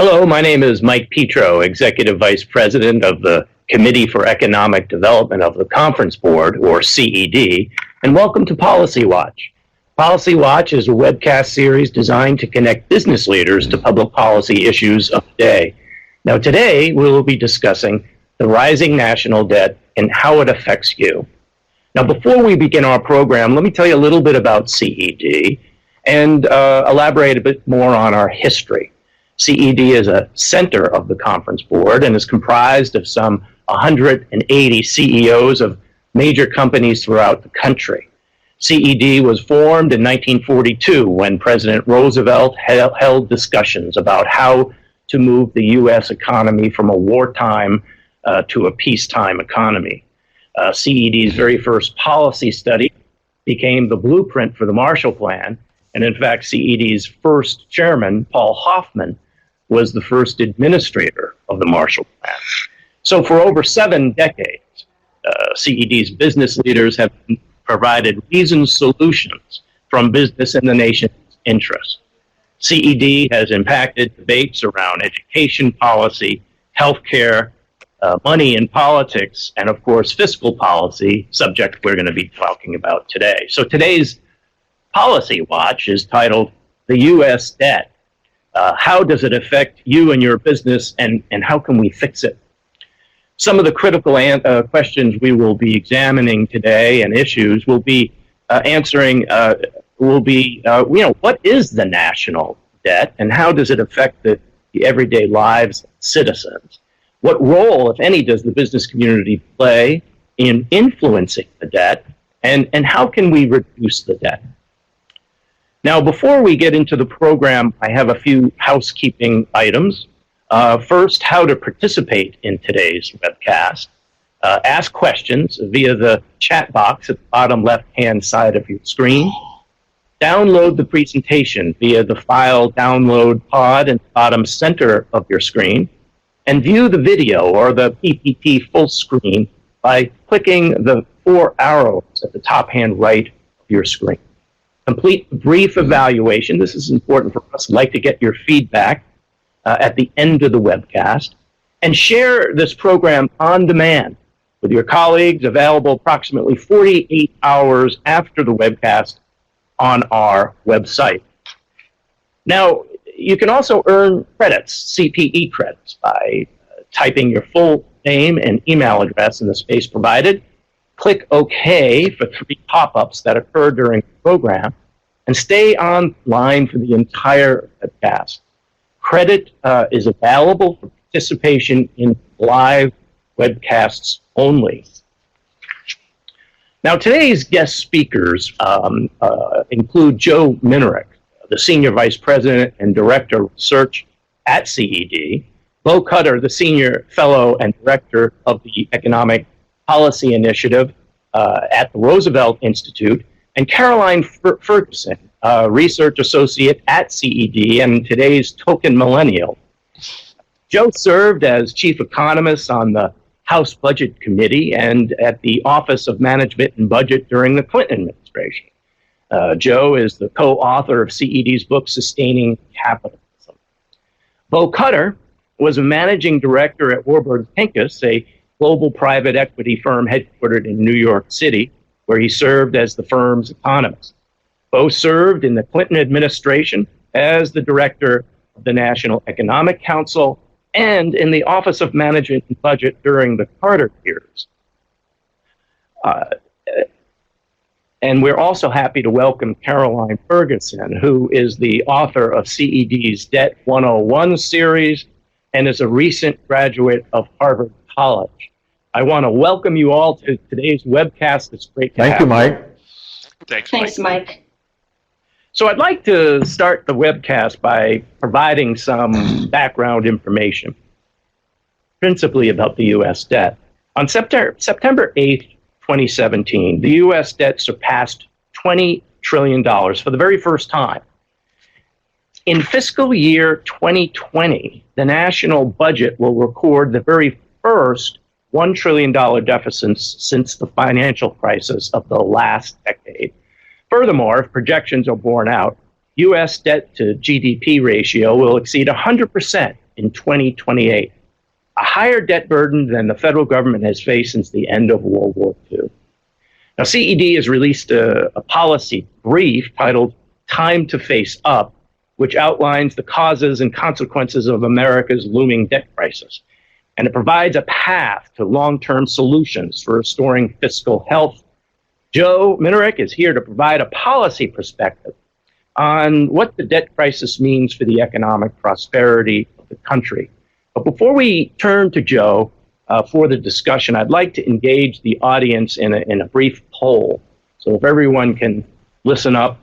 Hello, my name is Mike Petro, Executive Vice President of the Committee for Economic Development of the Conference Board, or CED, and welcome to Policy Watch. Policy Watch is a webcast series designed to connect business leaders to public policy issues of the day. Now, today we will be discussing the rising national debt and how it affects you. Now, before we begin our program, let me tell you a little bit about CED and elaborate a bit more on our history. CED is a center of the Conference Board and is comprised of some 180 CEOs of major companies throughout the country. CED was formed in 1942 when President Roosevelt held discussions about how to move the U.S. economy from a wartime to a peacetime economy. CED's very first policy study became the blueprint for the Marshall Plan, and in fact, CED's first chairman, Paul Hoffman, was the first administrator of the Marshall Plan. So for over 7 decades, CED's business leaders have provided reasoned solutions from business and the nation's interest. CED has impacted debates around education policy, healthcare, money in politics, and of course, fiscal policy, subject we're going to be talking about today. So today's Policy Watch is titled The U.S. Debt. How does it affect you and your business, and how can we fix it? Some of the critical questions we will be examining today and issues we'll be answering what is the national debt and how does it affect the everyday lives of citizens? What role, if any, does the business community play in influencing the debt, and how can we reduce the debt? Now, before we get into the program, I have a few housekeeping items. First, how to participate in today's webcast. Ask questions via the chat box at the bottom left-hand side of your screen. Download the presentation via the file download pod in the bottom center of your screen. And view the video or the PPT full screen by clicking the 4 arrows at the top-hand right of your screen. Complete a brief evaluation. This is important for us. I'd like to get your feedback at the end of the webcast. And share this program on demand with your colleagues, available approximately 48 hours after the webcast on our website. Now, you can also earn credits, CPE credits, by typing your full name and email address in the space provided. Click OK for 3 pop-ups that occur during the program, and stay online for the entire webcast. Credit is available for participation in live webcasts only. Now, today's guest speakers include Joe Minerick, the Senior Vice President and Director of Research at CED, Bo Cutter, the Senior Fellow and Director of the Economic Policy Initiative at the Roosevelt Institute, and Caroline Ferguson, Research Associate at CED and today's token millennial. Joe served as Chief Economist on the House Budget Committee and at the Office of Management and Budget during the Clinton administration. Joe is the co-author of CED's book, Sustaining Capitalism. Bo Cutter was a managing director at Warburg Pincus, a global private equity firm headquartered in New York City, where he served as the firm's economist. Bo served in the Clinton administration as the director of the National Economic Council and in the Office of Management and Budget during the Carter years. And we're also happy to welcome Caroline Ferguson, who is the author of CED's Debt 101 series and is a recent graduate of Harvard College. I want to welcome you all to today's webcast. It's great to have you. Thank you, Mike. Thanks, Mike. So I'd like to start the webcast by providing some background information, principally about the U.S. debt. On September 8th, 2017, the U.S. debt surpassed $20 trillion for the very first time. In fiscal year 2020, the national budget will record the very first $1 trillion deficits since the financial crisis of the last decade. Furthermore, if projections are borne out, U.S. debt to GDP ratio will exceed 100% in 2028, a higher debt burden than the federal government has faced since the end of World War II. Now, CED has released a policy brief titled Time to Face Up, which outlines the causes and consequences of America's looming debt crisis. And it provides a path to long-term solutions for restoring fiscal health. Joe Minerick is here to provide a policy perspective on what the debt crisis means for the economic prosperity of the country. But before we turn to Joe for the discussion, I'd like to engage the audience in a brief poll. So if everyone can listen up.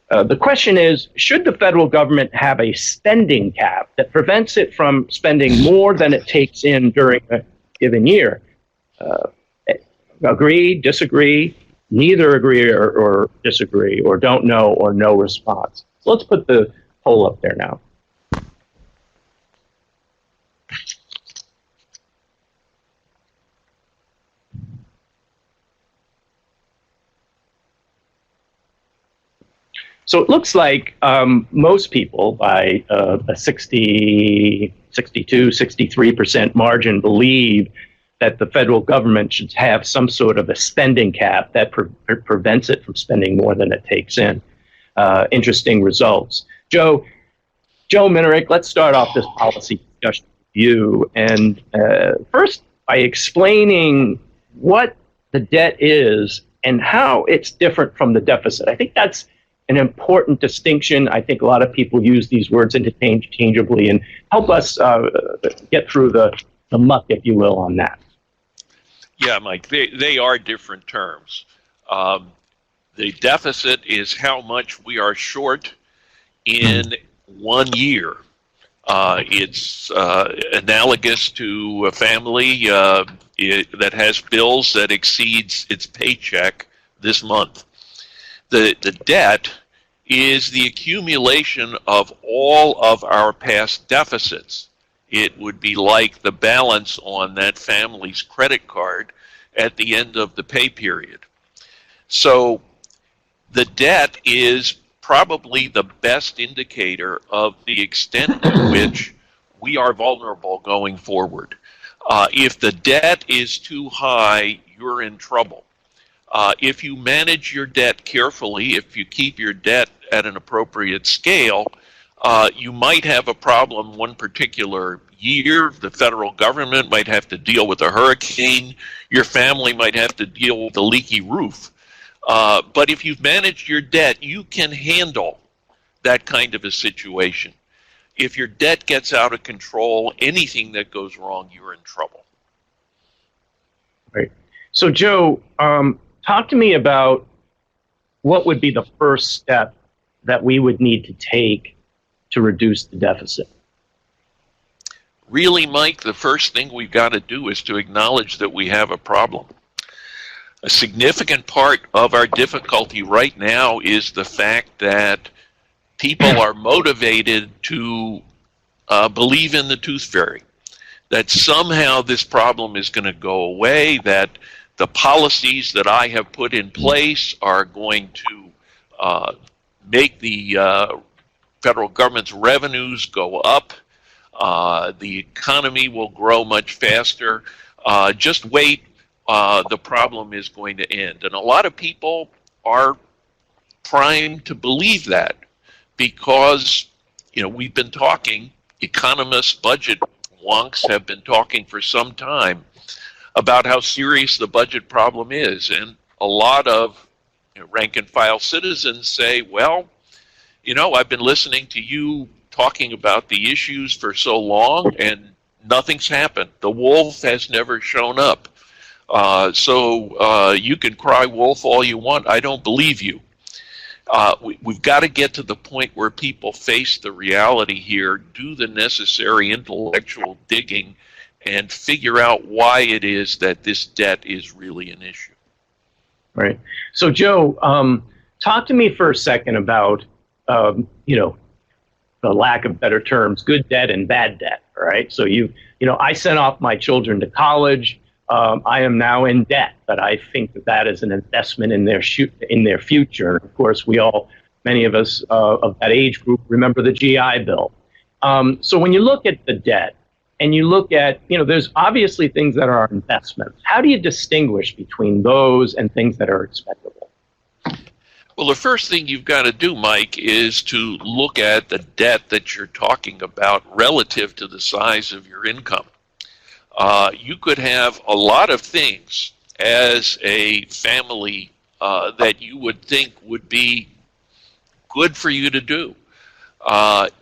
The question is, should the federal government have a spending cap that prevents it from spending more than it takes in during a given year? Agree, disagree, neither agree or disagree, or don't know or no response. So let's put the poll up there now. So it looks like most people, by a 62, 63% margin, believe that the federal government should have some sort of a spending cap that prevents it from spending more than it takes in. Interesting results. Joe Minerick, let's start off this policy discussion with you. And first, by explaining what the debt is and how it's different from the deficit. I think that's an important distinction. I think a lot of people use these words interchangeably, and help us get through the muck, if you will, on that. Yeah, Mike, they are different terms. The deficit is how much we are short in 1 year. It's analogous to a family that has bills that exceeds its paycheck this month. The debt is the accumulation of all of our past deficits. It would be like the balance on that family's credit card at the end of the pay period. So the debt is probably the best indicator of the extent to which we are vulnerable going forward. If the debt is too high, you're in trouble. If you manage your debt carefully, if you keep your debt at an appropriate scale, you might have a problem one particular year. The federal government might have to deal with a hurricane. Your family might have to deal with a leaky roof. But if you've managed your debt, you can handle that kind of a situation. If your debt gets out of control, anything that goes wrong, you're in trouble. Right. So, Joe, talk to me about what would be the first step that we would need to take to reduce the deficit. Really, Mike, the first thing we've got to do is to acknowledge that we have a problem. A significant part of our difficulty right now is the fact that people are motivated to believe in the tooth fairy, that somehow this problem is going to go away, that the policies that I have put in place are going to make the federal government's revenues go up. The economy will grow much faster. Just wait, the problem is going to end. And a lot of people are primed to believe that because, we've been talking, economists, budget wonks have been talking for some time about how serious the budget problem is. And a lot of rank and file citizens say, well, I've been listening to you talking about the issues for so long and nothing's happened. The wolf has never shown up. So you can cry wolf all you want. I don't believe you. We've got to get to the point where people face the reality here, do the necessary intellectual digging, and figure out why it is that this debt is really an issue. Right. So, Joe, talk to me for a second about, the lack of better terms, good debt and bad debt. All right. So I sent off my children to college. I am now in debt, but I think that is an investment in their future. And of course, many of us of that age group remember the GI Bill. So when you look at the debt and you look at, there's obviously things that are investments. How do you distinguish between those and things that are expendable? Well, the first thing you've got to do, Mike, is to look at the debt that you're talking about relative to the size of your income. You could have a lot of things as a family that you would think would be good for you to do.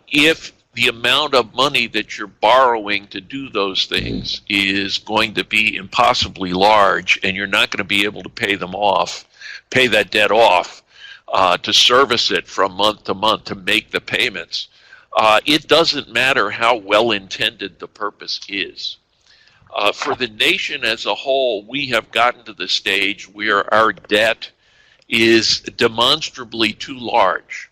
If the amount of money that you're borrowing to do those things is going to be impossibly large and you're not going to be able to pay that debt off, to service it from month to month, to make the payments, it doesn't matter how well-intended the purpose is. For the nation as a whole, we have gotten to the stage where our debt is demonstrably too large.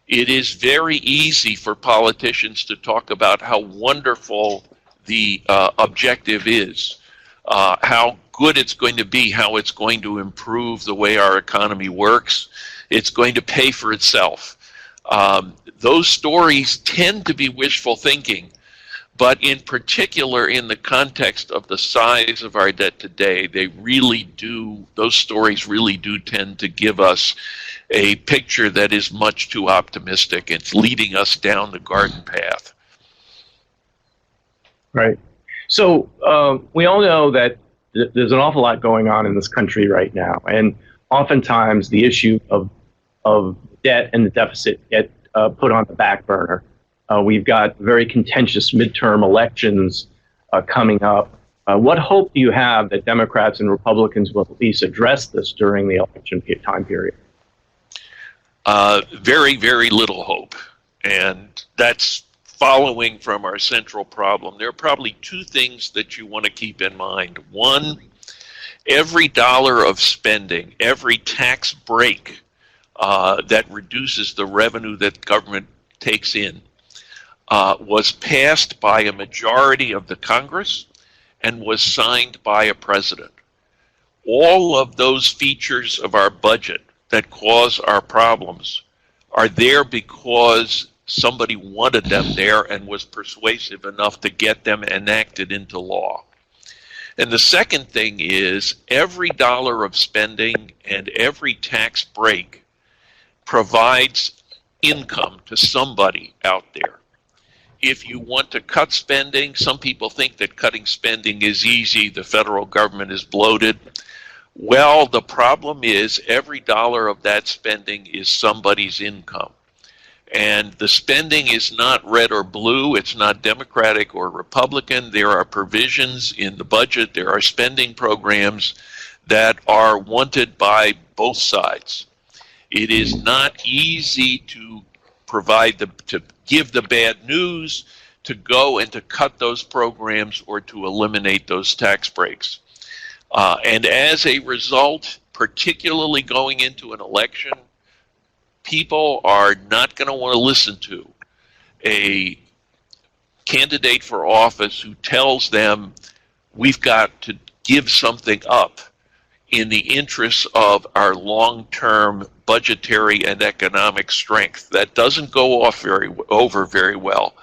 It is very easy for politicians to talk about how wonderful the objective is, how good it's going to be, how it's going to improve the way our economy works. It's going to pay for itself. Those stories tend to be wishful thinking, but in particular in the context of the size of our debt today, those stories really do tend to give us a picture that is much too optimistic. It's leading us down the garden path. Right. So we all know that there's an awful lot going on in this country right now, and oftentimes the issue of debt and the deficit get put on the back burner. We've got very contentious midterm elections coming up. What hope do you have that Democrats and Republicans will at least address this during the election time period? Very, very little hope. And that's following from our central problem. There are probably two things that you want to keep in mind. One, every dollar of spending, every tax break that reduces the revenue that government takes in was passed by a majority of the Congress and was signed by a president. All of those features of our budget that cause our problems are there because somebody wanted them there and was persuasive enough to get them enacted into law. And the second thing is every dollar of spending and every tax break provides income to somebody out there. If you want to cut spending, some people think that cutting spending is easy, the federal government is bloated. Well, the problem is every dollar of that spending is somebody's income. And the spending is not red or blue, it's not Democratic or Republican. There are provisions in the budget, there are spending programs that are wanted by both sides. It is not easy to give the bad news, to go and to cut those programs or to eliminate those tax breaks. And as a result, particularly going into an election, people are not going to want to listen to a candidate for office who tells them we've got to give something up in the interests of our long-term budgetary and economic strength. That doesn't go over very well.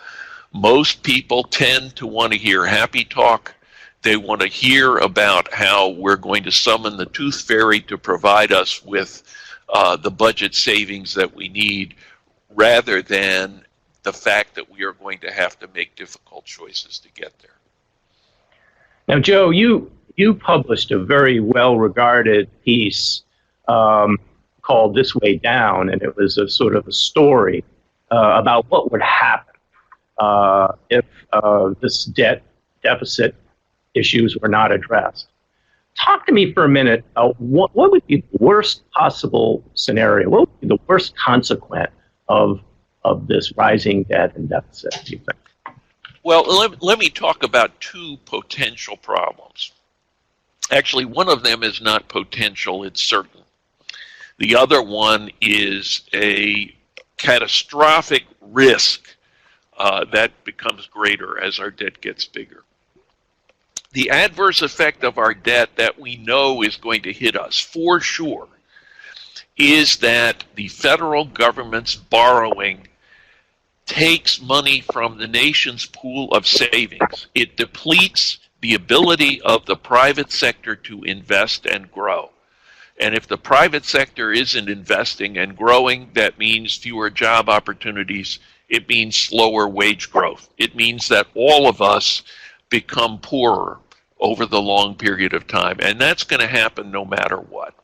Most people tend to want to hear happy talk. They want to hear about how we're going to summon the tooth fairy to provide us with the budget savings that we need, rather than the fact that we are going to have to make difficult choices to get there. Now, Joe, you published a very well-regarded piece called This Way Down, and it was a sort of a story about what would happen if this debt deficit issues were not addressed. Talk to me for a minute. What would be the worst possible scenario? What would be the worst consequence of this rising debt and deficit, do you think? Well, let me talk about two potential problems. Actually, one of them is not potential, it's certain. The other one is a catastrophic risk that becomes greater as our debt gets bigger. The adverse effect of our debt that we know is going to hit us for sure is that the federal government's borrowing takes money from the nation's pool of savings. It depletes the ability of the private sector to invest and grow. And if the private sector isn't investing and growing, that means fewer job opportunities. It means slower wage growth. It means that all of us become poorer over the long period of time. And that's going to happen no matter what.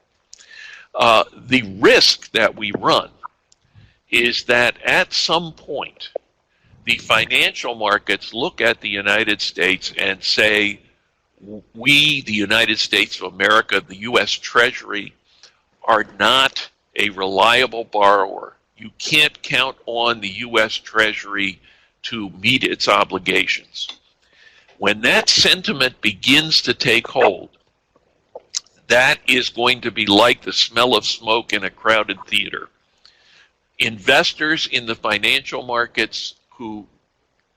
The risk that we run is that at some point, the financial markets look at the United States and say, we, the United States of America, the U.S. Treasury, are not a reliable borrower. You can't count on the U.S. Treasury to meet its obligations. When that sentiment begins to take hold, that is going to be like the smell of smoke in a crowded theater. Investors in the financial markets who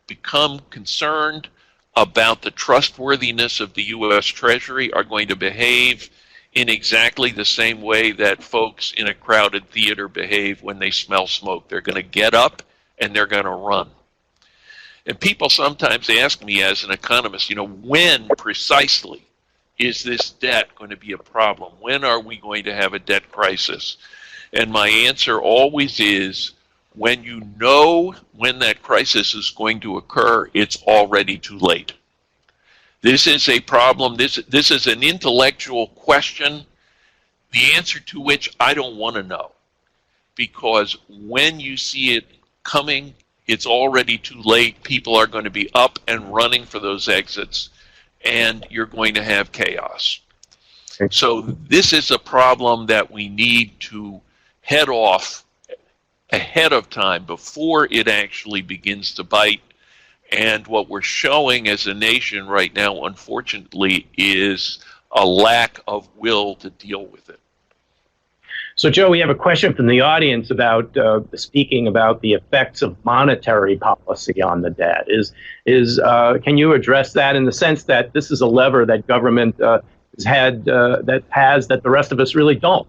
become concerned about the trustworthiness of the U.S. Treasury are going to behave in exactly the same way that folks in a crowded theater behave when they smell smoke. They're going to get up and they're going to run. And people sometimes ask me as an economist, when precisely is this debt going to be a problem? When are we going to have a debt crisis? And my answer always is, when you know when that crisis is going to occur, it's already too late. This is a problem. This is an intellectual question, the answer to which I don't want to know. Because when you see it coming, it's already too late. People are going to be up and running for those exits, and you're going to have chaos. So this is a problem that we need to head off ahead of time before it actually begins to bite. And what we're showing as a nation right now, unfortunately, is a lack of will to deal with it. So, Joe, we have a question from the audience about speaking about the effects of monetary policy on the debt. Can you address that in the sense that this is a lever that government that the rest of us really don't?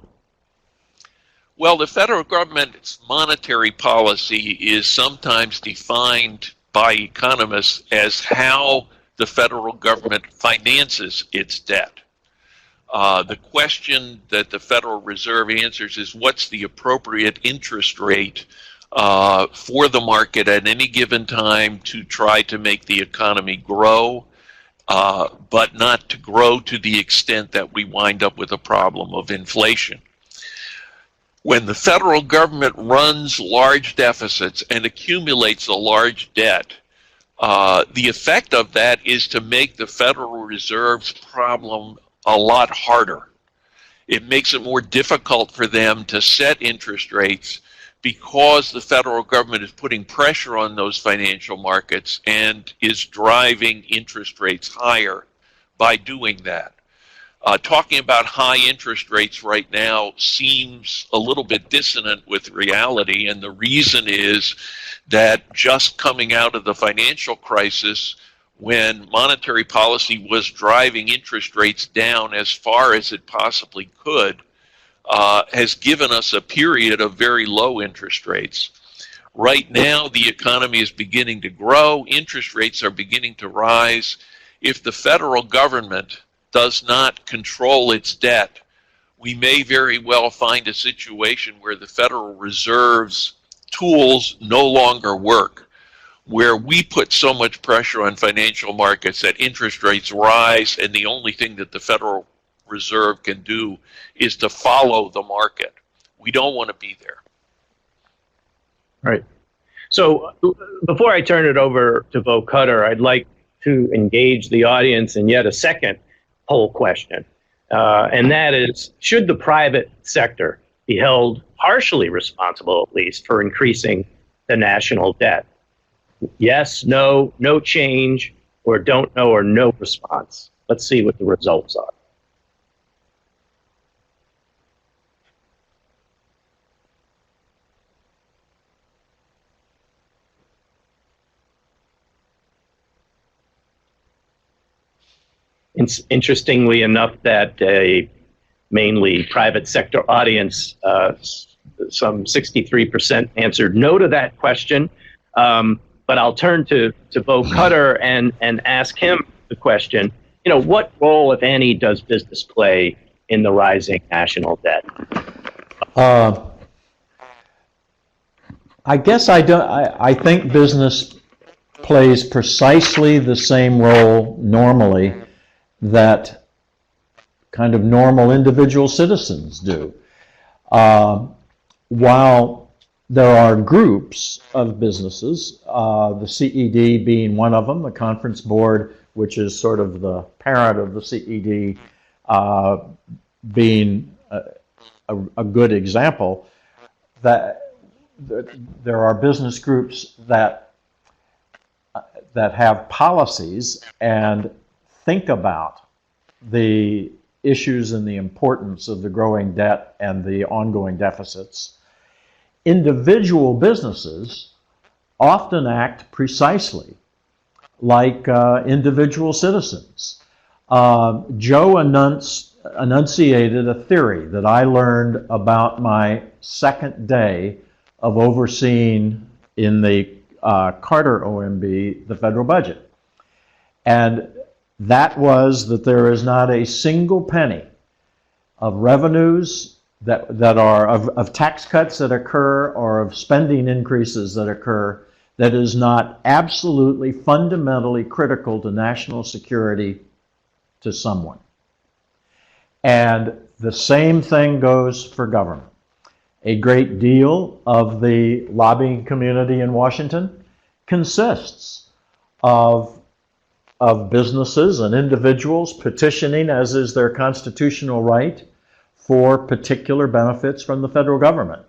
Well, the federal government's monetary policy is sometimes defined by economists as how the federal government finances its debt. The question that the Federal Reserve answers is, what's the appropriate interest rate for the market at any given time to try to make the economy grow, but not to grow to the extent that we wind up with a problem of inflation. When the federal government runs large deficits and accumulates a large debt, the effect of that is to make the Federal Reserve's problem a lot harder. It makes it more difficult for them to set interest rates because the federal government is putting pressure on those financial markets and is driving interest rates higher by doing that. Talking about high interest rates right now seems a little bit dissonant with reality, and the reason is that just coming out of the financial crisis, when monetary policy was driving interest rates down as far as it possibly could, has given us a period of very low interest rates. Right now, the economy is beginning to grow. Interest rates are beginning to rise. If the federal government does not control its debt, we may very well find a situation where the Federal Reserve's tools no longer work, where we put so much pressure on financial markets that interest rates rise, and the only thing that the Federal Reserve can do is to follow the market. We don't want to be there. Right. So before I turn it over to Bo Cutter, I'd like to engage the audience in yet a second poll question. And that is, should the private sector be held partially responsible, at least, for increasing the national debt? Yes, no, no change, or don't know, or no response. Let's see what the results are. Interestingly enough, that a mainly private sector audience, some 63% answered no to that question. But I'll turn to Bo Cutter and ask him the question, what role, if any, does business play in the rising national debt? I guess I think business plays precisely the same role normally that kind of normal individual citizens do. While there are groups of businesses, the CED being one of them, the Conference Board, which is sort of the parent of the CED, being a good example, that there are business groups that have policies and think about the issues and the importance of the growing debt and the ongoing deficits. Individual businesses often act precisely like individual citizens. Joe enunciated a theory that I learned about my second day of overseeing in the Carter OMB the federal budget. And that was that there is not a single penny of revenues that are of tax cuts that occur or of spending increases that occur that is not absolutely fundamentally critical to national security to someone. And the same thing goes for government. A great deal of the lobbying community in Washington consists of businesses and individuals petitioning, as is their constitutional right, for particular benefits from the federal government.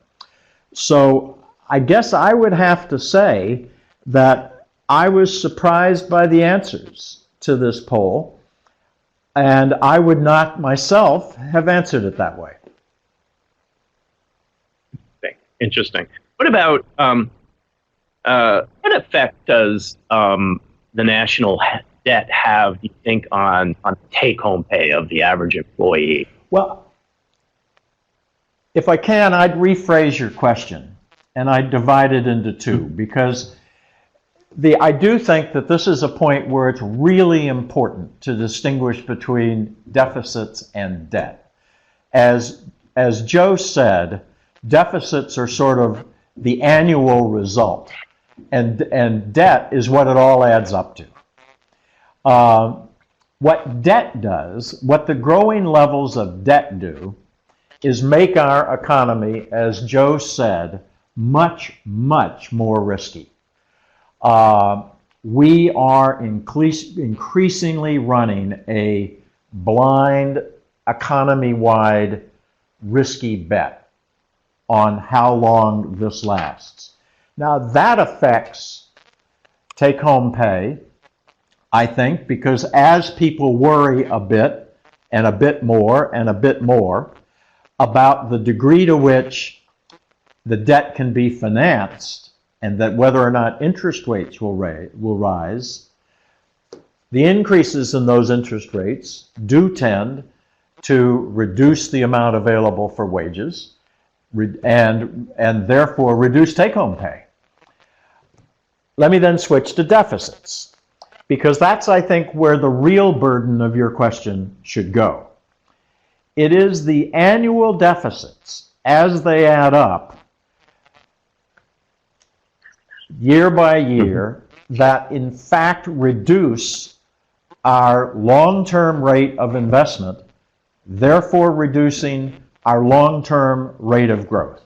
So I guess I would have to say that I was surprised by the answers to this poll, and I would not myself have answered it that way. Interesting. What about what effect does the national debt have, do you think, on take-home pay of the average employee? Well, if I can, I'd rephrase your question, and I'd divide it into two, because I do think that this is a point where it's really important to distinguish between deficits and debt. As Joe said, deficits are sort of the annual result, and debt is what it all adds up to. What debt does, what the growing levels of debt do, is make our economy, as Joe said, much, much more risky. We are increasingly running a blind, economy-wide, risky bet on how long this lasts. Now, that affects take-home pay, I think, because as people worry a bit and a bit more and a bit more about the degree to which the debt can be financed and that whether or not interest rates will rise, the increases in those interest rates do tend to reduce the amount available for wages and therefore reduce take-home pay. Let me then switch to deficits, because that's, I think, where the real burden of your question should go. It is the annual deficits, as they add up year by year, that in fact reduce our long-term rate of investment, therefore reducing our long-term rate of growth.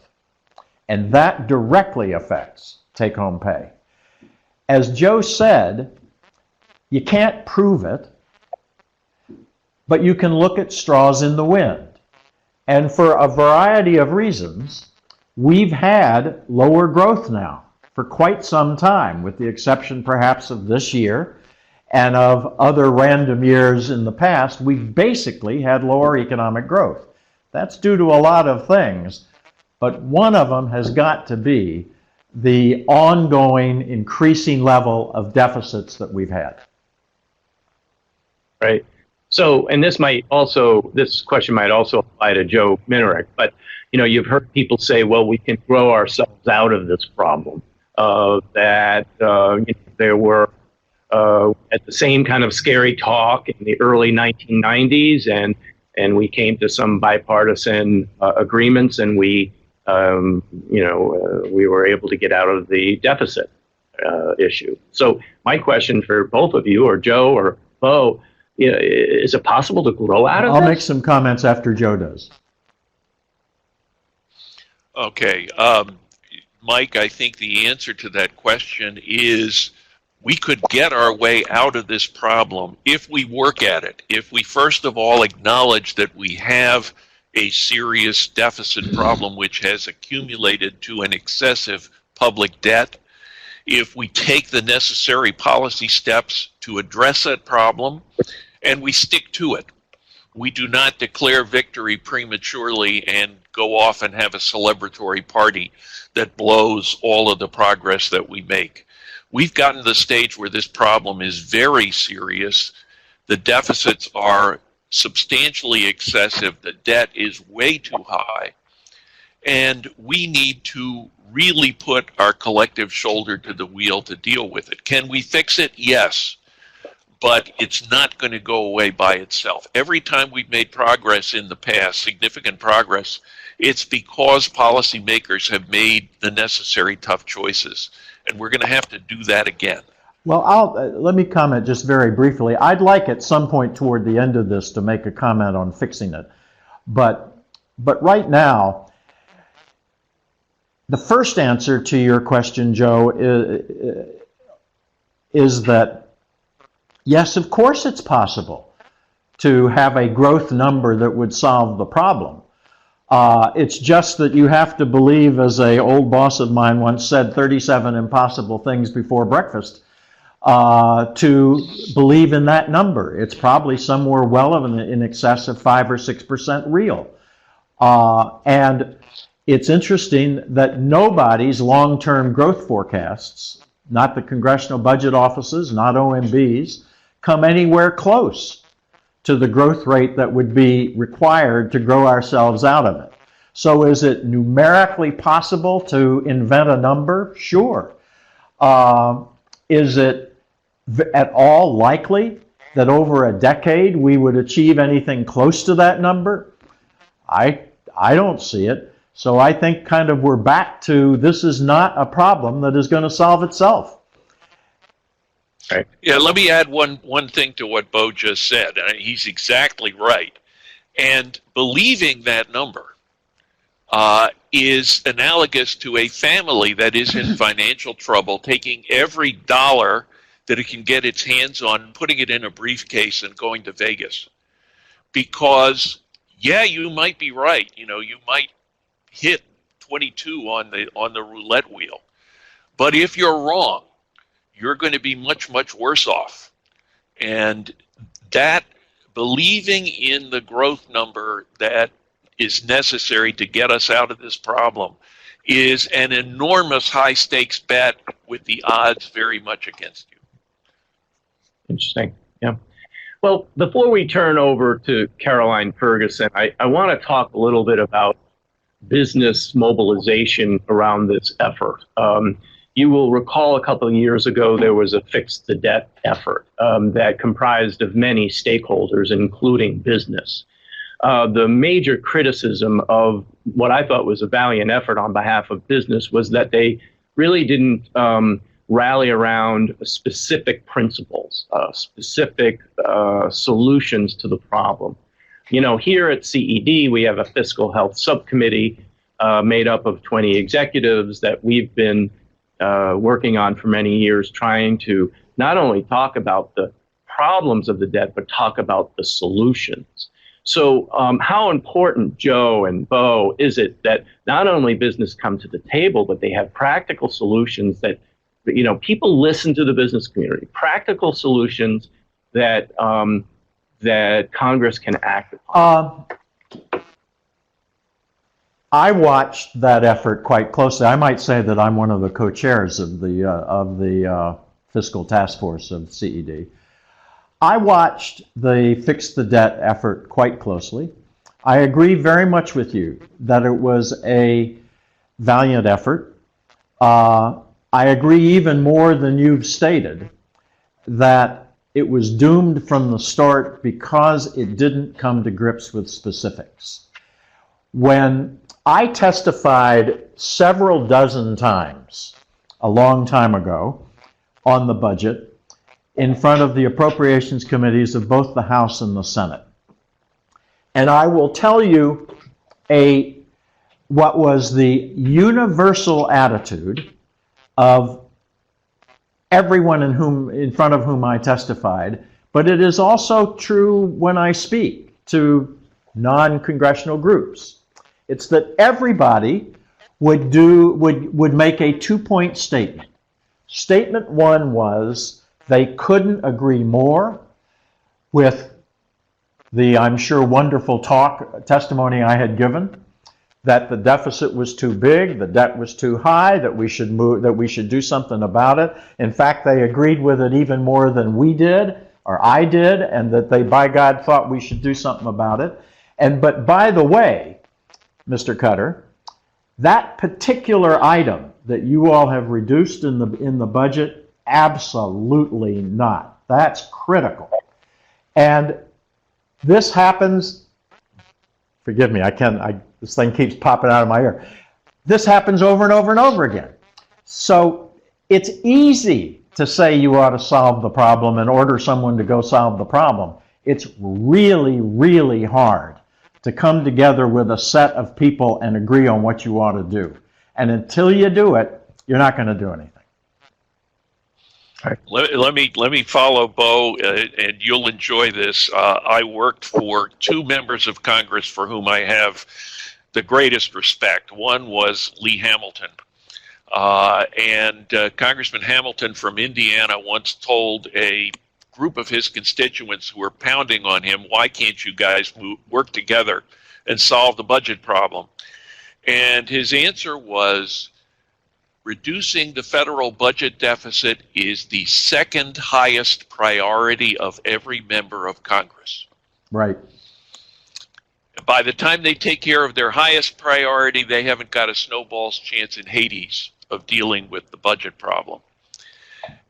And that directly affects take-home pay. As Joe said, you can't prove it, but you can look at straws in the wind. And for a variety of reasons, we've had lower growth now for quite some time, with the exception perhaps of this year and of other random years in the past. We've basically had lower economic growth. That's due to a lot of things, but one of them has got to be the ongoing increasing level of deficits that we've had. Right. So, and this question might also apply to Joe Minarek, but you've heard people say, well, we can grow ourselves out of this problem. that there were at the same kind of scary talk in the early 1990s, and we came to some bipartisan agreements, and we were able to get out of the deficit issue. So my question for both of you, or Joe or Bo, is it possible to grow out of this? I'll make some comments after Joe does. Okay. Mike, I think the answer to that question is we could get our way out of this problem if we work at it. If we first of all acknowledge that we have a serious deficit problem which has accumulated to an excessive public debt, if we take the necessary policy steps to address that problem, and we stick to it. We do not declare victory prematurely and go off and have a celebratory party that blows all of the progress that we make. We've gotten to the stage where this problem is very serious. The deficits are substantially excessive. The debt is way too high. And we need to really put our collective shoulder to the wheel to deal with it. Can we fix it? Yes. But it's not going to go away by itself. Every time we've made progress in the past, significant progress, it's because policymakers have made the necessary tough choices. And we're going to have to do that again. Well, let me comment just very briefly. I'd like at some point toward the end of this to make a comment on fixing it. But right now, the first answer to your question, Joe, is that yes, of course it's possible to have a growth number that would solve the problem. It's just that you have to believe, as an old boss of mine once said, 37 impossible things before breakfast, to believe in that number. It's probably somewhere well in excess of 5 or 6% real. And it's interesting that nobody's long-term growth forecasts, not the congressional budget offices, not OMBs, come anywhere close to the growth rate that would be required to grow ourselves out of it. So is it numerically possible to invent a number? Sure. Is it at all likely that over a decade we would achieve anything close to that number? I don't see it. So I think kind of we're back to this is not a problem that is going to solve itself. Right. Yeah, let me add one thing to what Bo just said. He's exactly right. And believing that number is analogous to a family that is in financial trouble, taking every dollar that it can get its hands on, putting it in a briefcase and going to Vegas. Because, yeah, you might be right. You might hit 22 on the roulette wheel. But if you're wrong, you're going to be much, much worse off. And that believing in the growth number that is necessary to get us out of this problem is an enormous high-stakes bet with the odds very much against you. Interesting. Yeah. Well, before we turn over to Caroline Ferguson, I want to talk a little bit about business mobilization around this effort. You will recall a couple of years ago there was a Fix the Debt effort that comprised of many stakeholders, including business. The major criticism of what I thought was a valiant effort on behalf of business was that they really didn't rally around specific principles, specific solutions to the problem. Here at CED, we have a fiscal health subcommittee made up of 20 executives that we've been working on for many years, trying to not only talk about the problems of the debt, but talk about the solutions. So how important, Joe and Bo, is it that not only business come to the table, but they have practical solutions that, people listen to the business community, practical solutions that that Congress can act upon? I watched that effort quite closely. I might say that I'm one of the co-chairs of the fiscal task force of CED. I watched the Fix the Debt effort quite closely. I agree very much with you that it was a valiant effort. I agree even more than you've stated that it was doomed from the start because it didn't come to grips with specifics. When I testified several dozen times a long time ago on the budget in front of the appropriations committees of both the House and the Senate, and I will tell you what was the universal attitude of everyone in front of whom I testified, but it is also true when I speak to non-congressional groups. It's that everybody would make a 2-point statement. Statement one was they couldn't agree more with the, I'm sure, wonderful testimony I had given, that the deficit was too big, the debt was too high, that we should do something about it. In fact, they agreed with it even more than we did, or I did, and that they, by God, thought we should do something about it. But by the way, Mr. Cutter, that particular item that you all have reduced in the budget, absolutely not. That's critical. And this happens, forgive me, this thing keeps popping out of my ear. This happens over and over and over again. So it's easy to say you ought to solve the problem and order someone to go solve the problem. It's really, really hard to come together with a set of people and agree on what you ought to do. And until you do it, you're not going to do anything. Let me follow Bo, and you'll enjoy this. I worked for two members of Congress for whom I have the greatest respect. One was Lee Hamilton. And Congressman Hamilton from Indiana once told a group of his constituents who were pounding on him, why can't you guys work together and solve the budget problem? And his answer was, reducing the federal budget deficit is the second highest priority of every member of Congress. Right. By the time they take care of their highest priority, they haven't got a snowball's chance in Hades of dealing with the budget problem.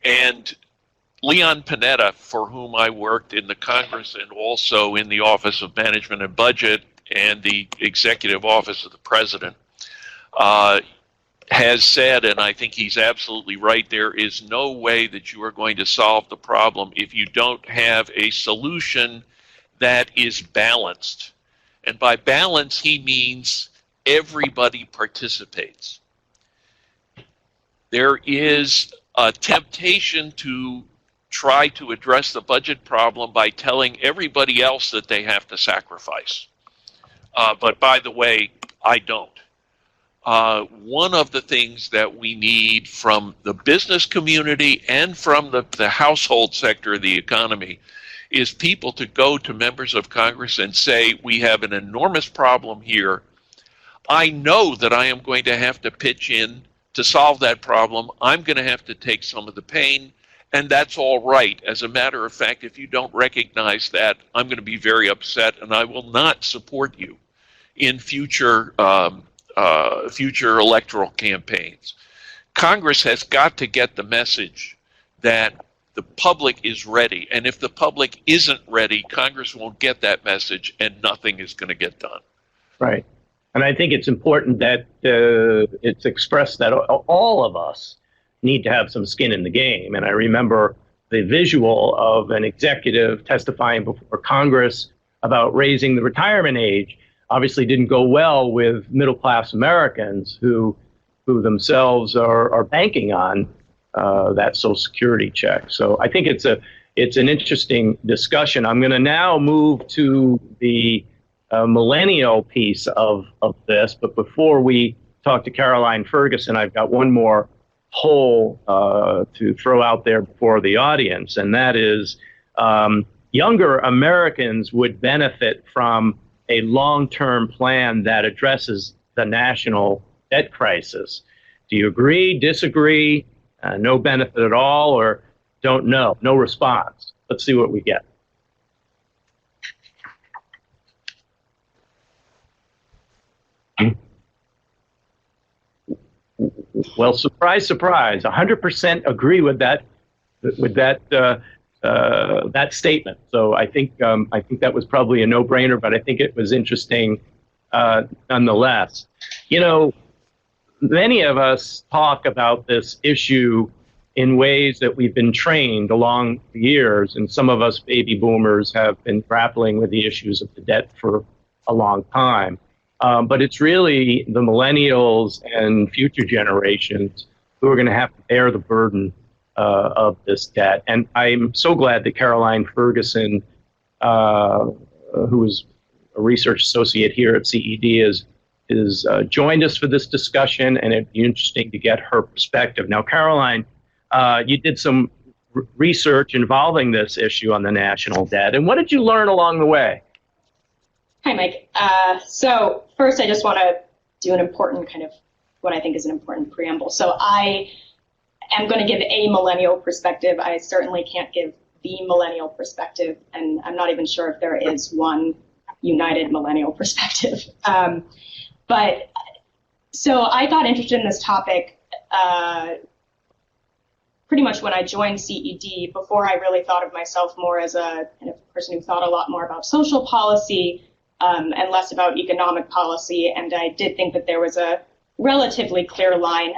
And Leon Panetta, for whom I worked in the Congress and also in the Office of Management and Budget and the Executive Office of the President, has said, and I think he's absolutely right, there is no way that you are going to solve the problem if you don't have a solution that is balanced. And by balance, he means everybody participates. There is a temptation to try to address the budget problem by telling everybody else that they have to sacrifice. But by the way, I don't. One of the things that we need from the business community and from the household sector of the economy is people to go to members of Congress and say, we have an enormous problem here. I know that I am going to have to pitch in to solve that problem. I'm going to have to take some of the pain, and that's all right. As a matter of fact, if you don't recognize that, I'm going to be very upset, and I will not support you in future electoral campaigns. Congress has got to get the message that the public is ready, and if the public isn't ready, Congress won't get that message, and nothing is going to get done. Right. And I think it's important that it's expressed that all of us need to have some skin in the game. And I remember the visual of an executive testifying before Congress about raising the retirement age. Obviously didn't go well with middle-class Americans who themselves are banking on that Social Security check. So I think it's an interesting discussion. I'm going to now move to the millennial piece of this, but before we talk to Caroline Ferguson, I've got one more poll to throw out there before the audience, and that is younger Americans would benefit from a long-term plan that addresses the national debt crisis. Do you agree, disagree, no benefit at all, or don't know? No response. Let's see what we get. Well, surprise, surprise, 100% agree with that that statement. So I think that was probably a no-brainer, but I think it was interesting nonetheless. You know, many of us talk about this issue in ways that we've been trained along the years, and some of us baby boomers have been grappling with the issues of the debt for a long time. But it's really the millennials and future generations who are going to have to bear the burden of this debt. And I'm so glad that Caroline Ferguson, who is a research associate here at CED, is joined us for this discussion, and it'd be interesting to get her perspective. Now, Caroline, you did some research involving this issue on the national debt, and what did you learn along the way? Hi, Mike. So first, I just want to do an important kind of what I think is an important preamble. So I am going to give a millennial perspective. I certainly can't give the millennial perspective, and I'm not even sure if there is one united millennial perspective. But so I got interested in this topic pretty much when I joined CED, before I really thought of myself more as a kind of person who thought a lot more about social policy and less about economic policy. And I did think that there was a relatively clear line,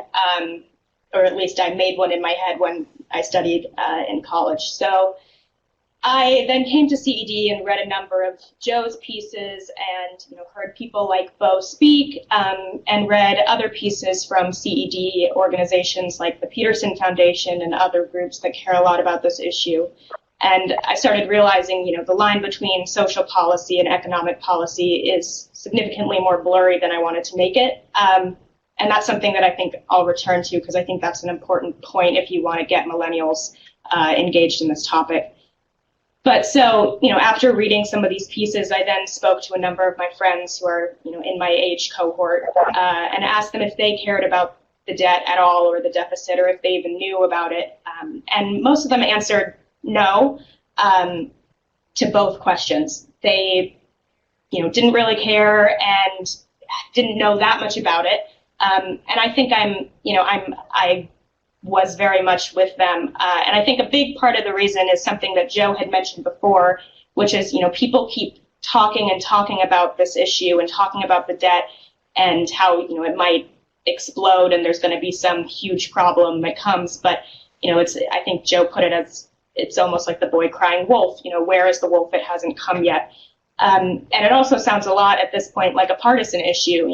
or at least I made one in my head when I studied in college. So I then came to CED and read a number of Joe's pieces, and heard people like Bo speak, and read other pieces from CED organizations like the Peterson Foundation and other groups that care a lot about this issue. And I started realizing, the line between social policy and economic policy is significantly more blurry than I wanted to make it. And that's something that I think I'll return to, because I think that's an important point if you want to get millennials engaged in this topic. But so, after reading some of these pieces, I then spoke to a number of my friends who are, in my age cohort, and asked them if they cared about the debt at all, or the deficit, or if they even knew about it. And most of them answered no to both questions. They, didn't really care and didn't know that much about it. And I think I was very much with them. And I think a big part of the reason is something that Joe had mentioned before, which is, people keep talking and talking about this issue and talking about the debt and how, it might explode and there's going to be some huge problem that comes. But, I think Joe put it as, it's almost like the boy crying wolf, where is the wolf? It hasn't come yet. And it also sounds a lot at this point like a partisan issue.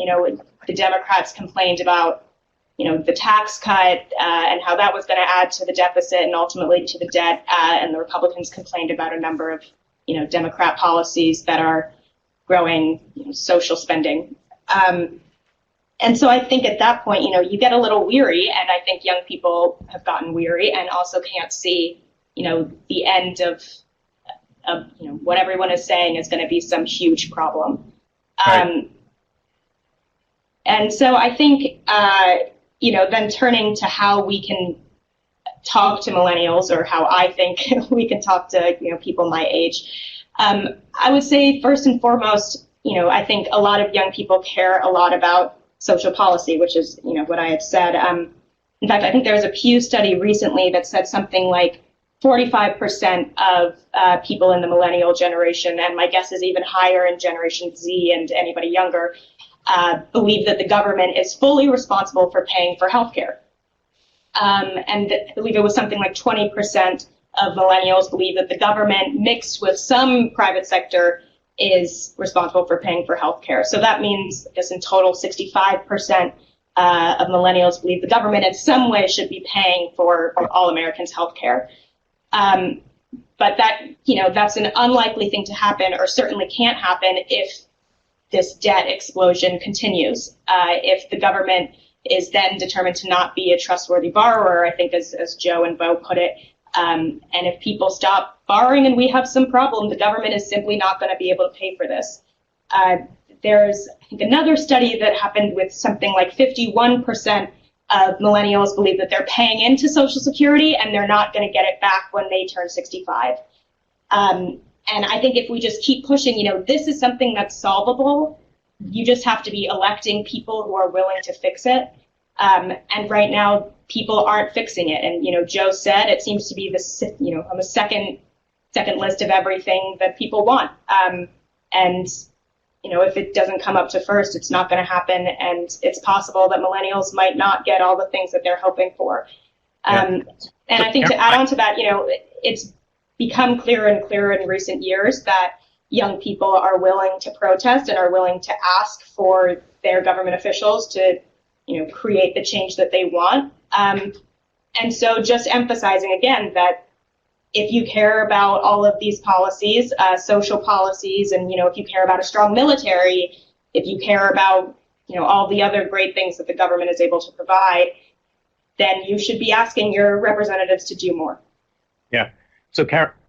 The Democrats complained about, the tax cut and how that was going to add to the deficit and ultimately to the debt. And the Republicans complained about a number of, Democrat policies that are growing social spending. And so I think at that point, you get a little weary, and I think young people have gotten weary and also can't see, the end of what everyone is saying is going to be some huge problem. Right. And so I think, then turning to how we can talk to millennials, or how I think we can talk to, people my age, I would say first and foremost, I think a lot of young people care a lot about social policy, which is, what I had said. In fact, I think there was a Pew study recently that said something like 45% of people in the millennial generation, and my guess is even higher in Generation Z and anybody younger, believe that the government is fully responsible for paying for healthcare. And I believe it was something like 20% of millennials believe that the government, mixed with some private sector, is responsible for paying for healthcare. So that means, I guess in total, 65% of millennials believe the government in some way should be paying for all Americans' healthcare. But that, that's an unlikely thing to happen, or certainly can't happen if this debt explosion continues. If the government is then determined to not be a trustworthy borrower, I think as Joe and Bo put it, and if people stop borrowing and we have some problem, the government is simply not going to be able to pay for this. There's, I think, another study that happened with something like 51% of millennials believe that they're paying into Social Security and they're not going to get it back when they turn 65. And I think if we just keep pushing, this is something that's solvable. You just have to be electing people who are willing to fix it. And right now, people aren't fixing it. And, Joe said it seems to be on the second list of everything that people want. And if it doesn't come up to first, it's not going to happen. And it's possible that millennials might not get all the things that they're hoping for. And I think to add on to that, it's become clearer and clearer in recent years that young people are willing to protest and are willing to ask for their government officials to, create the change that they want. And so just emphasizing again that if you care about all of these policies, social policies, and, if you care about a strong military, if you care about, all the other great things that the government is able to provide, then you should be asking your representatives to do more. Yeah. So,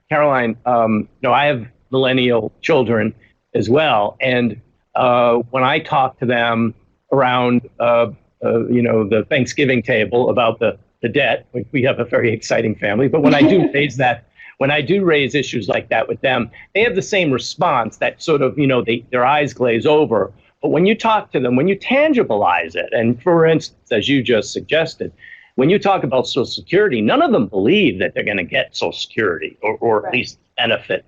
Caroline, I have millennial children as well. And when I talk to them around, the Thanksgiving table about the debt, we have a very exciting family. But when I do raise issues like that with them, they have the same response that sort of, their eyes glaze over. But when you talk to them, when you tangibilize it, and for instance, as you just suggested, when you talk about Social Security, none of them believe that they're going to get Social Security or Right. at least benefit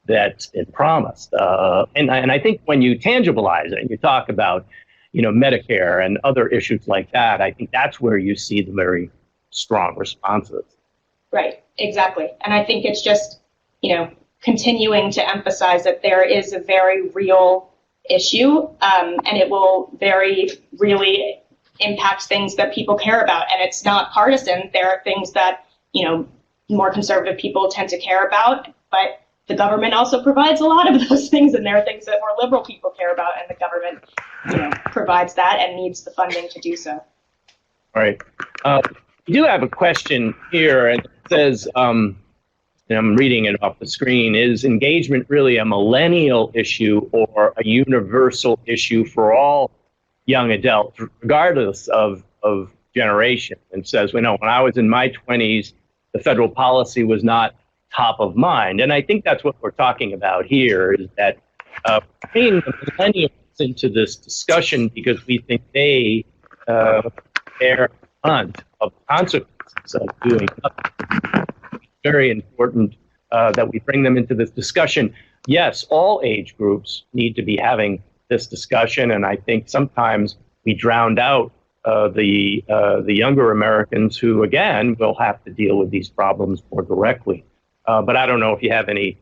that's been promised. And I think when you tangibilize it and you talk about, Medicare and other issues like that, I think that's where you see the very strong responses. Right, exactly. And I think it's just, continuing to emphasize that there is a very real issue, and it will very really impact things that people care about. And it's not partisan. There are things that, more conservative people tend to care about, but the government also provides a lot of those things, and there are things that more liberal people care about, and the government, provides that and needs the funding to do so. All right. We do have a question here, and it says, and I'm reading it off the screen, is engagement really a millennial issue or a universal issue for all young adults, regardless of generation? And says, when I was in my 20s, the federal policy was not top of mind. And I think that's what we're talking about here, is that bringing the millennials into this discussion because we think they bear brunt of consequences of doing nothing. It's very important that we bring them into this discussion. Yes, all age groups need to be having this discussion, and I think sometimes we drowned out the younger Americans who, again, will have to deal with these problems more directly. But I don't know if you have any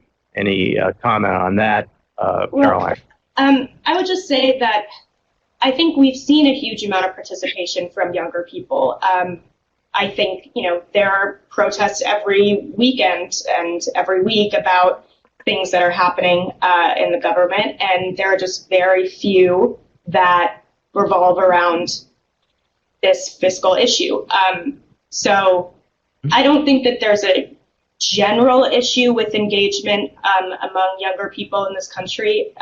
comment on that, Caroline. I would just say that I think we've seen a huge amount of participation from younger people. I think, there are protests every weekend and every week about things that are happening in the government, and there are just very few that revolve around this fiscal issue. So I don't think that there's a general issue with engagement among younger people in this country.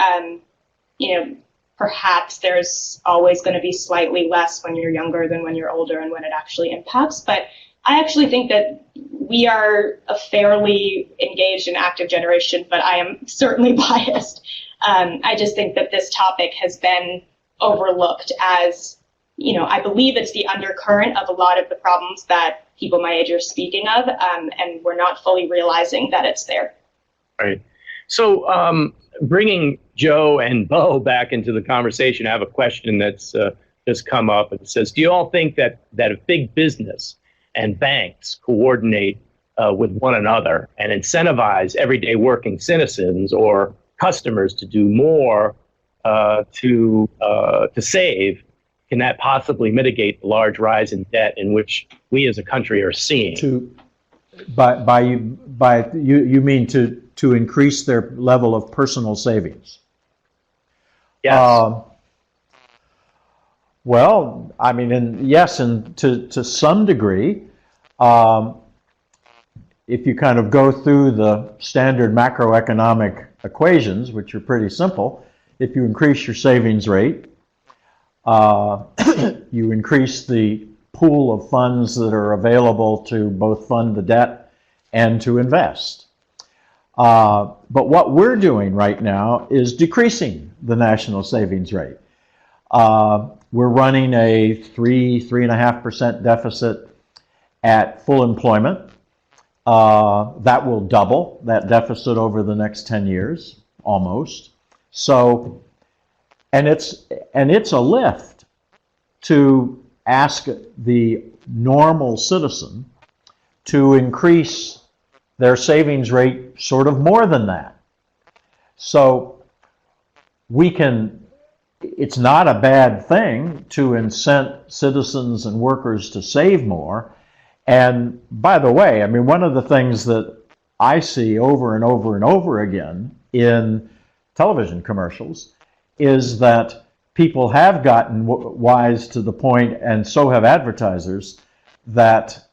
Perhaps there's always going to be slightly less when you're younger than when you're older and when it actually impacts. But I actually think that we are a fairly engaged and active generation, but I am certainly biased. I just think that this topic has been overlooked as, I believe it's the undercurrent of a lot of the problems that people my age are speaking of, and we're not fully realizing that it's there. Right. So bringing Joe and Bo back into the conversation, I have a question that's just come up. It says, do you all think that if big business and banks coordinate with one another and incentivize everyday working citizens or customers to do more to save, can that possibly mitigate the large rise in debt in which we as a country are seeing? You mean to increase their level of personal savings? Yes. Well, I mean, and to some degree, if you kind of go through the standard macroeconomic equations, which are pretty simple, if you increase your savings rate, you increase the pool of funds that are available to both fund the debt and to invest. But what we're doing right now is decreasing the national savings rate. We're running a 3.5% deficit at full employment. That will double that deficit over the next 10 years, almost. So, and it's a lift to ask the normal citizen to increase their savings rate sort of more than that. So it's not a bad thing to incent citizens and workers to save more. And by the way, I mean, one of the things that I see over and over and over again in television commercials is that people have gotten wise to the point, and so have advertisers, that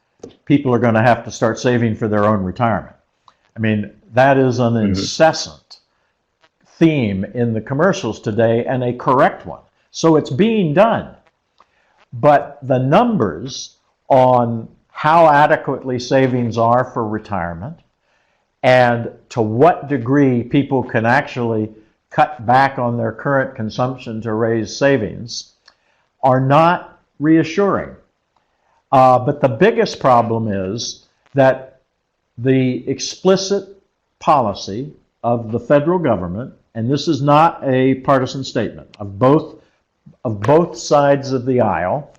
people are going to have to start saving for their own retirement. I mean, that is an incessant theme in the commercials today, and a correct one. So it's being done. But the numbers on how adequately savings are for retirement and to what degree people can actually cut back on their current consumption to raise savings are not reassuring. But the biggest problem is that the explicit policy of the federal government, and this is not a partisan statement, of both sides of the aisle,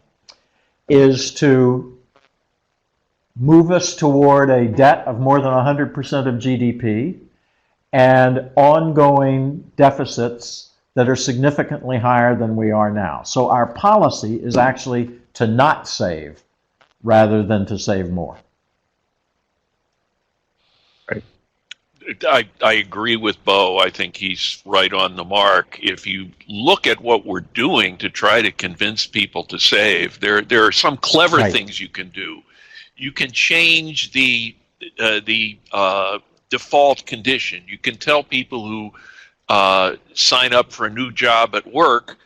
is to move us toward a debt of more than 100% of GDP and ongoing deficits that are significantly higher than we are now. So our policy is actually to not save rather than to save more. I agree with Bo. I think he's right on the mark. If you look at what we're doing to try to convince people to save, there are some clever things you can do. You can change the default condition. You can tell people who sign up for a new job at work,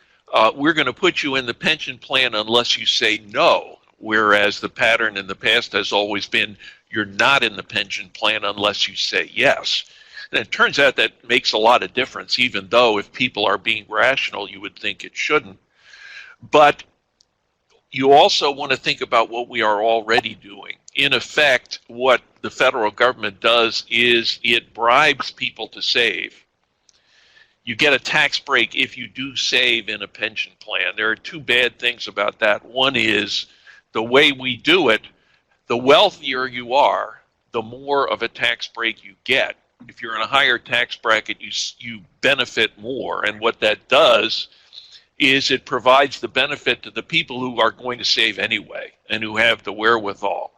we're going to put you in the pension plan unless you say no, whereas the pattern in the past has always been you're not in the pension plan unless you say yes. And it turns out that makes a lot of difference, even though if people are being rational, you would think it shouldn't. But you also want to think about what we are already doing. In effect, what the federal government does is it bribes people to save. You get a tax break if you do save in a pension plan. There are two bad things about that. One is the way we do it, the wealthier you are, the more of a tax break you get. If you're in a higher tax bracket, you benefit more. And what that does is it provides the benefit to the people who are going to save anyway and who have the wherewithal.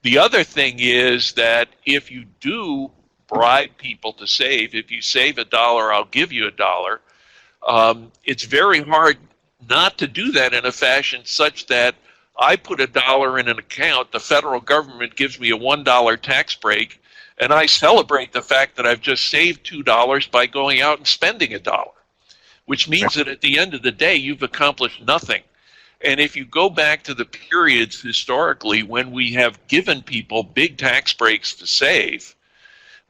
The other thing is that if you do bribe people to save, if you save $1, I'll give you $1, it's very hard not to do that in a fashion such that I put $1 in an account, the federal government gives me a $1 tax break, and I celebrate the fact that I've just saved $2 by going out and spending $1, which means that at the end of the day, you've accomplished nothing. And if you go back to the periods historically when we have given people big tax breaks to save,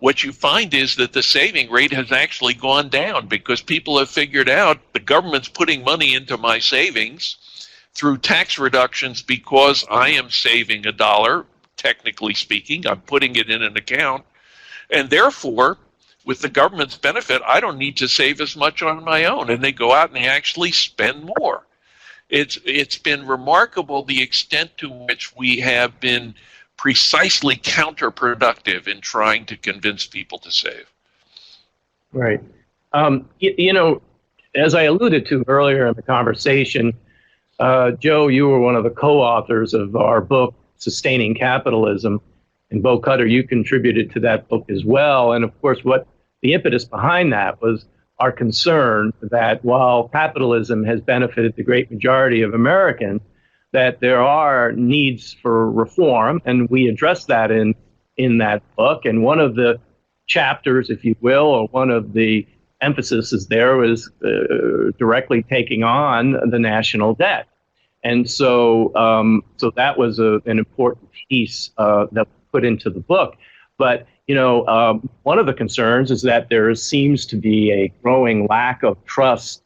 what you find is that the saving rate has actually gone down because people have figured out the government's putting money into my savings through tax reductions because I am saving $1, technically speaking. I'm putting it in an account. And therefore, with the government's benefit, I don't need to save as much on my own. And they go out and they actually spend more. It's been remarkable the extent to which we have been precisely counterproductive in trying to convince people to save. Right. You know, as I alluded to earlier in the conversation, Joe, you were one of the co-authors of our book, Sustaining Capitalism. And Bo Cutter, you contributed to that book as well. And of course, what the impetus behind that was our concern that while capitalism has benefited the great majority of Americans, that there are needs for reform, and we address that in that book. And one of the chapters, if you will, or one of the emphases there was directly taking on the national debt. And so that was an important piece that we put into the book. But you know, one of the concerns is that there seems to be a growing lack of trust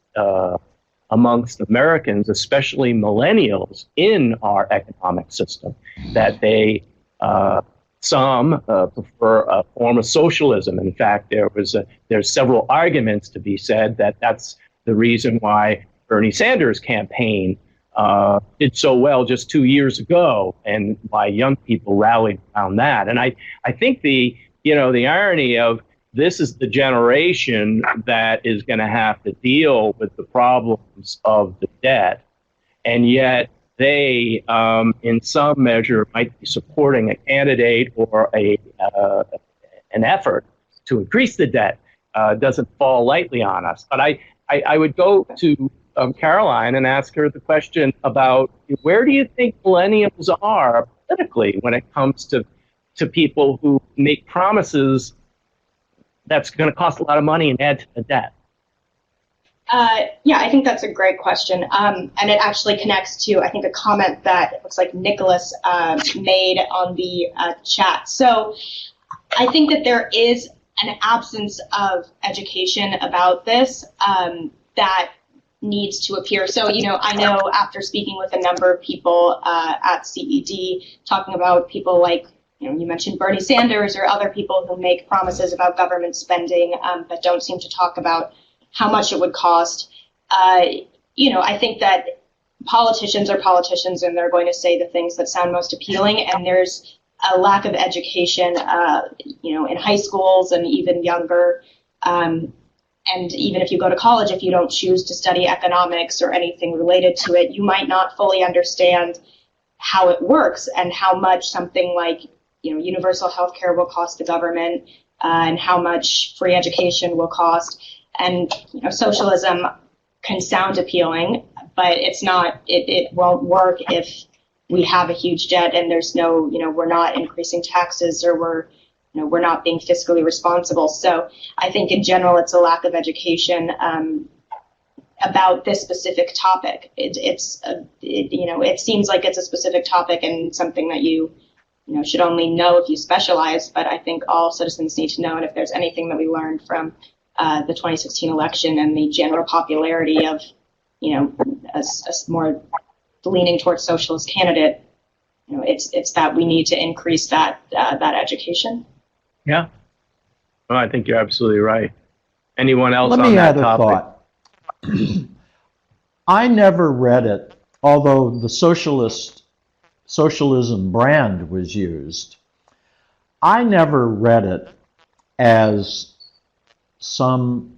amongst Americans, especially millennials, in our economic system, that they some prefer a form of socialism. In fact, there's several arguments to be said that that's the reason why Bernie Sanders' campaign did so well just 2 years ago, and why young people rallied around that. And I think the irony of this is the generation that is going to have to deal with the problems of the debt, and yet they, in some measure, might be supporting a candidate or an effort to increase the debt. Doesn't fall lightly on us. But I would go to Caroline and ask her the question about where do you think millennials are politically when it comes to people who make promises that's going to cost a lot of money and add to the debt? Yeah, I think that's a great question. And it actually connects to, I think, a comment that it looks like Nicholas made on the chat. So I think that there is an absence of education about this that needs to appear. So, I know after speaking with a number of people at CED, talking about people like, you mentioned Bernie Sanders or other people who make promises about government spending but don't seem to talk about how much it would cost. I think that politicians are politicians, and they're going to say the things that sound most appealing. And there's a lack of education, in high schools and even younger. And even if you go to college, if you don't choose to study economics or anything related to it, you might not fully understand how it works and how much something like, universal health care will cost the government and how much free education will cost. And socialism can sound appealing, but it's not. It won't work if we have a huge debt and there's no, we're not increasing taxes or we're not being fiscally responsible. So I think in general, it's a lack of education about this specific topic. It seems like it's a specific topic and something that you should only know if you specialize. But I think all citizens need to know. And if there's anything that we learned from the 2016 election and the general popularity of, a more leaning towards socialist candidate, it's that we need to increase that education. Yeah. Well, I think you're absolutely right. Anyone else Let on me that add a topic? thought. I never read it, although the socialism brand was used. I never read it as some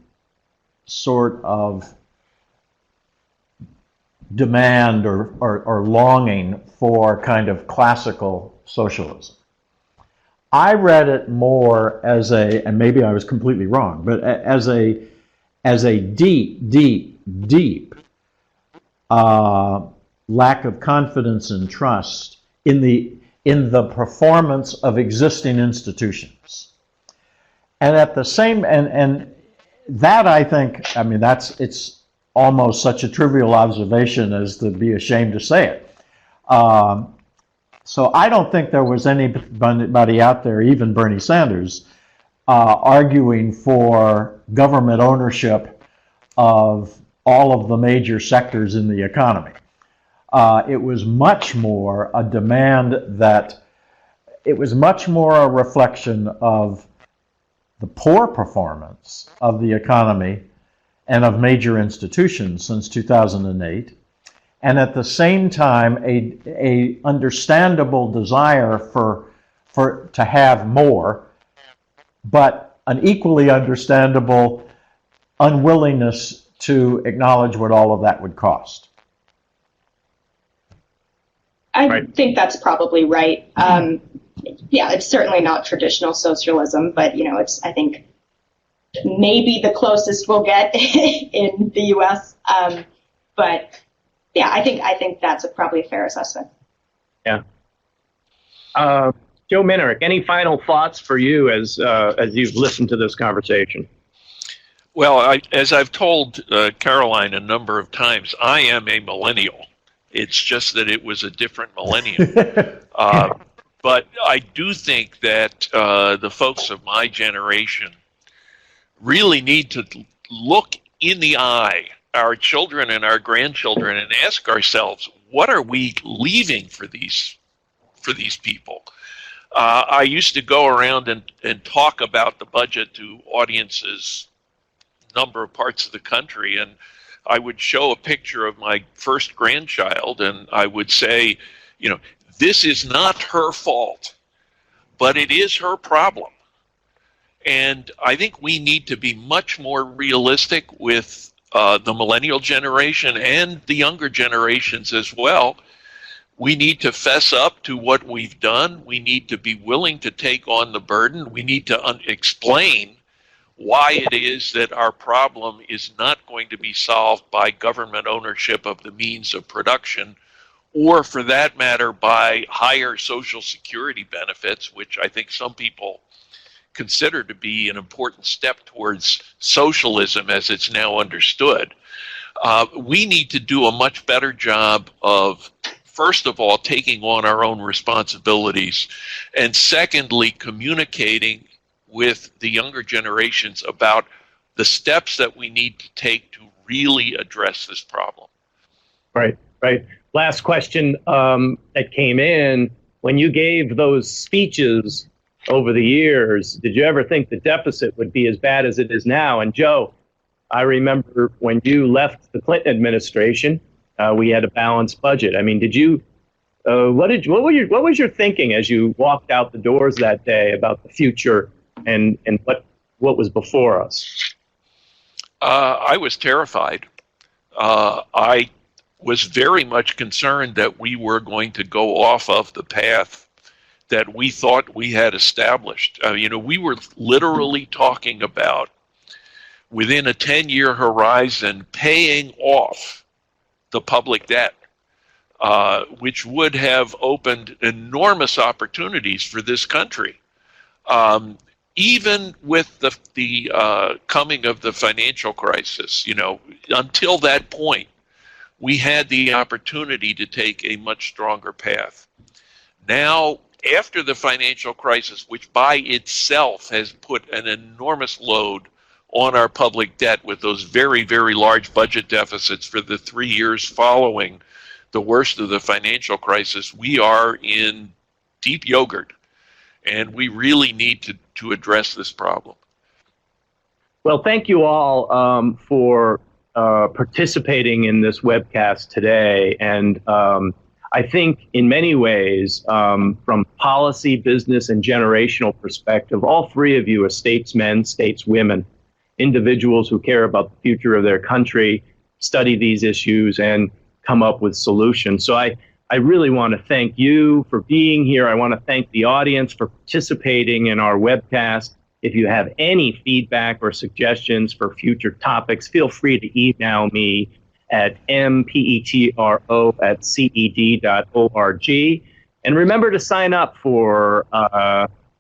sort of demand or longing for kind of classical socialism. I read it more as and maybe I was completely wrong, but as a deep lack of confidence and trust in the performance of existing institutions. And at the same, and that I think, it's almost such a trivial observation as to be ashamed to say it. So I don't think there was anybody out there, even Bernie Sanders, arguing for government ownership of all of the major sectors in the economy. It was much more a reflection of the poor performance of the economy and of major institutions since 2008, and at the same time a understandable desire to have more, but an equally understandable unwillingness to acknowledge what all of that would cost. I think that's probably right. Yeah, it's certainly not traditional socialism, but it's, I think, maybe the closest we'll get in the U.S. But yeah, I think that's probably a fair assessment. Yeah. Joe Minerick, any final thoughts for you as you've listened to this conversation? Well, as I've told Caroline a number of times, I am a millennial. It's just that it was a different millennium. But I do think that the folks of my generation really need to look in the eye our children and our grandchildren and ask ourselves, what are we leaving for these people? I used to go around and talk about the budget to audiences, number of parts of the country, and I would show a picture of my first grandchild, and I would say, this is not her fault, but it is her problem. And I think we need to be much more realistic with the millennial generation and the younger generations as well. We need to fess up to what we've done. We need to be willing to take on the burden. We need to explain why it is that our problem is not going to be solved by government ownership of the means of production, or for that matter, by higher Social Security benefits, which I think some people consider to be an important step towards socialism as it's now understood. We need to do a much better job of, first of all, taking on our own responsibilities, and secondly, communicating with the younger generations about the steps that we need to take to really address this problem. Right. Last question that came in. When you gave those speeches over the years, did you ever think the deficit would be as bad as it is now? And Joe, I remember when you left the Clinton administration, we had a balanced budget. I mean, did you? What was your thinking as you walked out the doors that day about the future and what was before us? I was terrified. I was very much concerned that we were going to go off of the path that we thought we had established. We were literally talking about, within a 10-year horizon, paying off the public debt, which would have opened enormous opportunities for this country. Even with the coming of the financial crisis, until that point, we had the opportunity to take a much stronger path. Now, after the financial crisis, which by itself has put an enormous load on our public debt with those very, very large budget deficits for the 3 years following the worst of the financial crisis, we are in deep yogurt, and we really need to address this problem. Well, thank you all for participating in this webcast today. And I think in many ways, from policy, business, and generational perspective, all three of you are statesmen, stateswomen, individuals who care about the future of their country, study these issues, and come up with solutions. So I really want to thank you for being here. I want to thank the audience for participating in our webcast. If you have any feedback or suggestions for future topics, feel free to email me at mpetro@ced.org. And remember to sign up for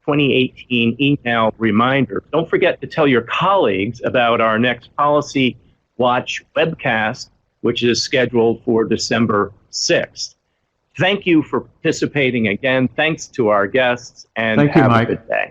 2018 email reminder. Don't forget to tell your colleagues about our next Policy Watch webcast, which is scheduled for December 6th. Thank you for participating again. Thanks to our guests, and Thank you, have Mike. a good day.